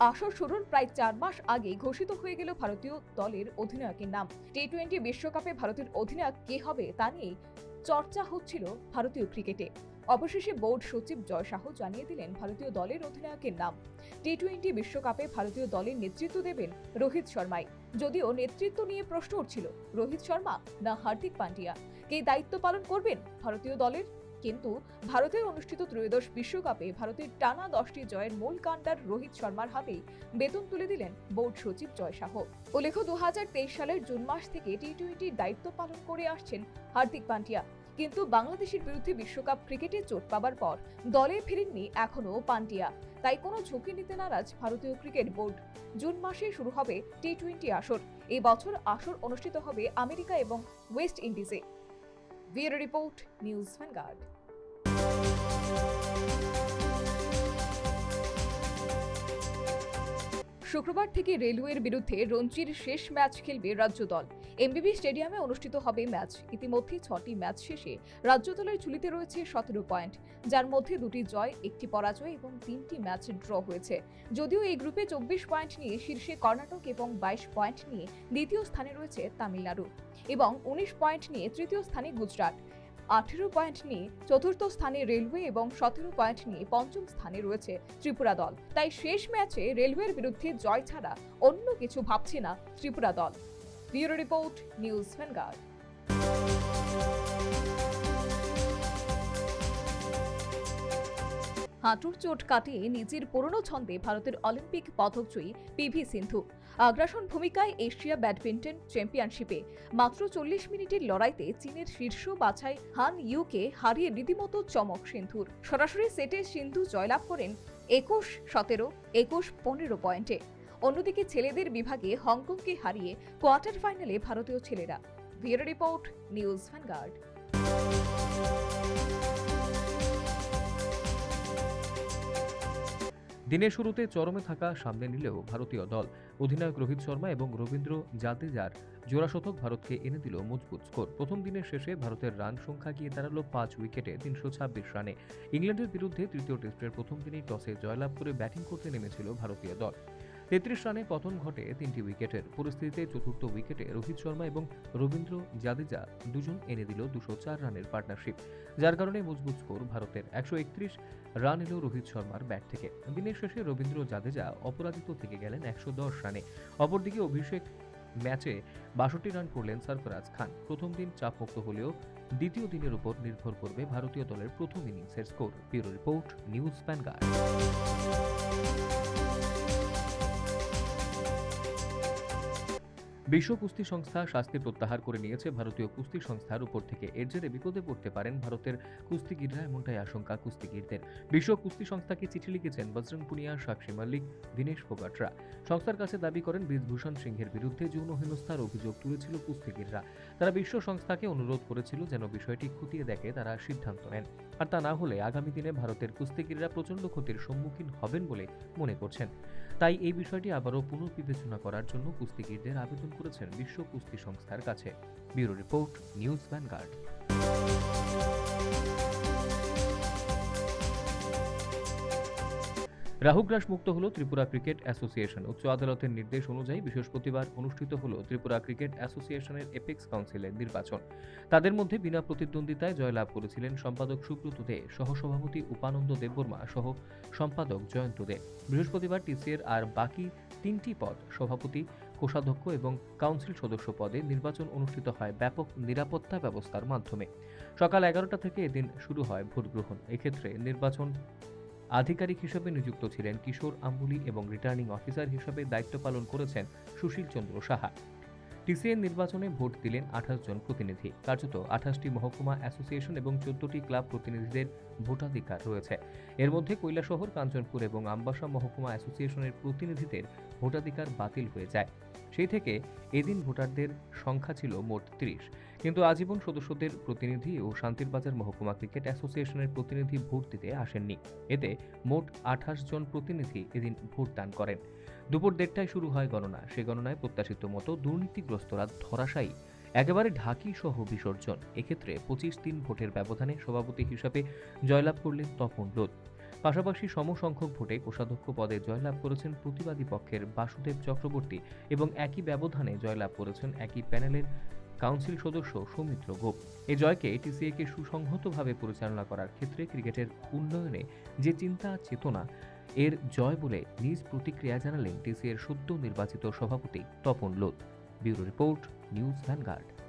আসর শুরুর প্রায় 4 মাস আগে ঘোষিত হয়ে গেল ভারতীয় দলের অধিনায়কের নাম। টি-20 বিশ্বকাপে ভারতের অধিনায়ক কে হবে তা নিয়ে চর্চা হচ্ছিল ভারতীয় ক্রিকেটে। অবশেষে বোর্ড সচিব জয় শাহ জানিয়ে দিলেন ভারতীয় দলের অধিনায়কের নাম। টি-20 বিশ্বকাপে ভারতীয় দলের নেতৃত্ব দেবেন রোহিত শর্মাই। যদিও নেতৃত্ব নিয়ে প্রশ্ন উঠছিল রোহিত শর্মা না হার্দিক পান্ডিয়া, কে দায়িত্ব পালন করবেন ভারতীয় দলের। কিন্তু ভারতের অনুষ্ঠিত ত্রয়োদশ বিশ্বকাপে ভারতের টানা 10টি জয়ের মূল কাণ্ডার রোহিত শর্মার হাতেই বেতন তুলে দিলেন বোর্ড সচিব জয় শাহ। উল্লেখ্য 2023 সালের জুন মাস থেকে টি-20 দায়িত্ব পালন করে আসছেন হার্দিক পান্ডিয়া। কিন্তু বাংলাদেশের বিরুদ্ধে বিশ্বকাপ ক্রিকেটে চোট পাবার পর দলে ফিরেননি এখনো পান্ডিয়া। তাই কোনো ঝুঁকি নিতে নারাজ ভারতীয় ক্রিকেট বোর্ড। জুন মাসে শুরু হবে টি-20 আসর। এই বছর আসর অনুষ্ঠিত হবে আমেরিকা এবং ওয়েস্ট ইন্ডিজে। Bureau report, news Vanguard. শুক্রবার থেকে রেলওয়ের বিরুদ্ধে রঞ্জির শেষ ম্যাচ খেলবে রাজ্য দল। এমবিবি স্টেডিয়ামে অনুষ্ঠিত হবে ম্যাচ। ইতিমধ্যে 6টি ম্যাচ শেষে রাজ্য দলের ঝুলিতে রয়েছে 17 পয়েন্ট, যার মধ্যে 2টি জয়, 1টি পরাজয় এবং 3টি ম্যাচ ড্র হয়েছে। যদিও এই গ্রুপে 24 পয়েন্ট নিয়ে শীর্ষে কর্ণাটক এবং 22 পয়েন্ট নিয়ে দ্বিতীয় স্থানে রয়েছে তামিলনাড়ু এবং 19 পয়েন্ট নিয়ে তৃতীয় স্থানে গুজরাট। 18 পয়েন্ট নিয়ে চতুর্থ স্থানে রেলওয়ে এবং 17 পয়েন্ট নিয়ে পঞ্চম স্থানে রয়েছে ত্রিপুরা দল। তাই শেষ ম্যাচে রেলওয়ের বিরুদ্ধে জয় ছাড়া অন্য কিছু ভাবছে না ত্রিপুরা দল। Bureau report, news vanguard. হাঁটুর চোট কাটিয়ে নিজের পুরনো ছন্দে ভারতের অলিম্পিক পদকজয়ী পিভি সিন্ধু আগ্রাসন ভূমিকায় এশিয়া ব্যাডমিন্টন চ্যাম্পিয়নশিপে মাত্র 40 মিনিটের লড়াইতে চীনের শীর্ষ বাছাই হান ইউকে হারিয়ে রীতিমতো চমক সিন্ধুর। সরাসরি সেটে সিন্ধু জয়লাভ করেন 21-17, 21-15 পয়েন্টে। অন্যদিকে ছেলেদের বিভাগে হংকংকে হারিয়ে কোয়ার্টার ফাইনালে ভারতীয় ছেলেরা। Bureau report, news vanguard. দিনের শুরুতে চরমে থাকা সামনে নিলেও ভারতীয় দল অধিনায়ক রোহিত শর্মা এবং রবীন্দ্র জাদেজার জোড়া শতক ভারতকে এনে দিল মজবুত স্কোর। প্রথম দিনের শেষে ভারতের রান সংখ্যা গিয়ে দাঁড়ালো 5 উইকেটে 326 রানে। ইংল্যান্ডের বিরুদ্ধে তৃতীয় টেস্টের প্রথম দিনেই টসে জয়লাভ করে ব্যাটিং করতে নেমেছিল ভারতীয় দল। 33 রানে পতন ঘটে 3টি উইকেটের। পরিস্থিতিতে চতুর্থ উইকেটে রোহিত শর্মা এবং রবীন্দ্র জাদেজা দুজন এনে দিল 204 রানের পার্টনারশিপ, যার কারণে মজবুত স্কোর ভারতের। 131 রান এলো রোহিত শর্মার ব্যাট থেকে। দিনের শেষে রবীন্দ্র জাদেজা অপরাজিত থেকে গেলেন 110 রানে। অপরদিকে অভিষেক ম্যাচে 62 রান করলেন সরফরাজ খান। প্রথম দিন চাপমুক্ত হলেও দ্বিতীয় দিনের উপর নির্ভর করবে ভারতীয় দলের প্রথম ইনিংসের score. Bureau report, news vanguard. বিশ্ব কুস্তি সংস্থা শাস্তি প্রত্যাহার করে নিয়েছে ভারতীয় কুস্তি সংস্থার উপর থেকে। এর জেরে বিপদে পড়তে পারেন ভারতের কুস্তিগিররা, এমনটাই আশঙ্কা কুস্তিগিরদের। বিশ্ব কুস্তি সংস্থাকে চিঠি লিখেছেন বজরং পুনিয়া, সাক্ষী মাল্লিক, দীনেশ ফোগাটরা। সংস্থার কাছে দাবি করেন বৃজভূষণ সিংহের বিরুদ্ধে যৌন হেনস্থার অভিযোগ তুলেছিল কুস্তিগিররা। তারা বিশ্ব সংস্থাকে অনুরোধ করেছিল যেন বিষয়টি খতিয়ে দেখে তারা সিদ্ধান্ত নেন, আর তা না হলে আগামী দিনে ভারতের কুস্তিগিররা প্রচন্ড ক্ষতির সম্মুখীন হবেন বলে মনে করছেন। তাই এই বিষয়টি আবারও পুনর্বিবেচনা করার জন্য কুস্তিগিরদের আবেদন করেছেন বিশ্ব কুস্তি সংস্থার কাছে। Bureau report, news Vanguard. রাহুগ্রাস মুক্ত হল ত্রিপুরা ক্রিকেট অ্যাসোসিয়েশন। উচ্চ আদালতের নির্দেশ অনুযায়ী বৃহস্পতিবার অনুষ্ঠিত হল ত্রিপুরা ক্রিকেট অ্যাসোসিয়েশনের এপেক্স কাউন্সিলের নির্বাচন। তাদের মধ্যে বিনা প্রতিদ্বন্দ্বিতায় জয়লাভ করেছিলেন সম্পাদক সুব্রত দে, সহসভাপতি উপানন্দ দেববর্মা সহ সম্পাদক জয়ন্ত দে। বৃহস্পতিবার টিসিএর আর বাকি 3টি পদ, সভাপতি, কোষাধ্যক্ষ এবং কাউন্সিল সদস্য পদে নির্বাচন অনুষ্ঠিত হয় ব্যাপক নিরাপত্তা ব্যবস্থার মাধ্যমে। সকাল 11টা থেকে এদিন শুরু হয় ভোট গ্রহণ। এক্ষেত্রে নির্বাচন আধিকারিক হিসেবে নিযুক্ত ছিলেন কিশোর আম্বুলি এবং রিটার্নিং অফিসার হিসেবে দায়িত্ব পালন করেছেন সুশীল চন্দ্র সাহা। টিসিএ নির্বাচনে ভোট দিলেন 28 জন প্রতিনিধি। কার্যত 28টি মহকুমা অ্যাসোসিয়েশন এবং 14টি ক্লাব প্রতিনিধিদের ভোটাধিকার রয়েছে। এর মধ্যে কৈলাসহর, কাঞ্চনপুর এবং আমবাসা মহকুমা অ্যাসোসিয়েশনের প্রতিনিধিদের ভোটাধিকার বাতিল হয়ে যায়। সেই থেকে এদিন ভোটারদের সংখ্যা ছিল মোট 30, কিন্তু আজীবন সদস্যদের প্রতিনিধি ও শান্তিরবাজার মহকুমা ক্রিকেট অ্যাসোসিয়েশনের প্রতিনিধি ভোট দিতে আসেননি। এতে মোট 28 জন প্রতিনিধি এদিন ভোটদান করেন। দুপুর 1:30টায় শুরু হয় গণনা। সে গণনায় প্রত্যাশিত মতো দুর্নীতিগ্রস্তরা ধরাশায়ী, একেবারে ঢাকি সহ বিসর্জন। এক্ষেত্রে 25-3 ভোটের ব্যবধানে সভাপতি হিসাবে জয়লাভ করলেন তপন লোধ। পাশাপাশি সমসংখ্যক ভোটে কোষাধ্যক্ষ পদে জয়লাভ করেছেন প্রতিবাদী পক্ষের বাসুদেব চক্রবর্তী এবং একই ব্যবধানে জয়লাভ করেছেন একই প্যানেলের কাউন্সিল সদস্য সৌমিত্র গোপ। এই জয়কে টিসিএকে সুসংহতভাবে পরিচালনা করার ক্ষেত্রে ক্রিকেটের উন্নয়নে যে চিন্তা চেতনা এর জয় বলে নিজ প্রতিক্রিয়া জানালেন টিসিএর সদ্য নির্বাচিত সভাপতি Tapan Lodh. Bureau report, news vanguard.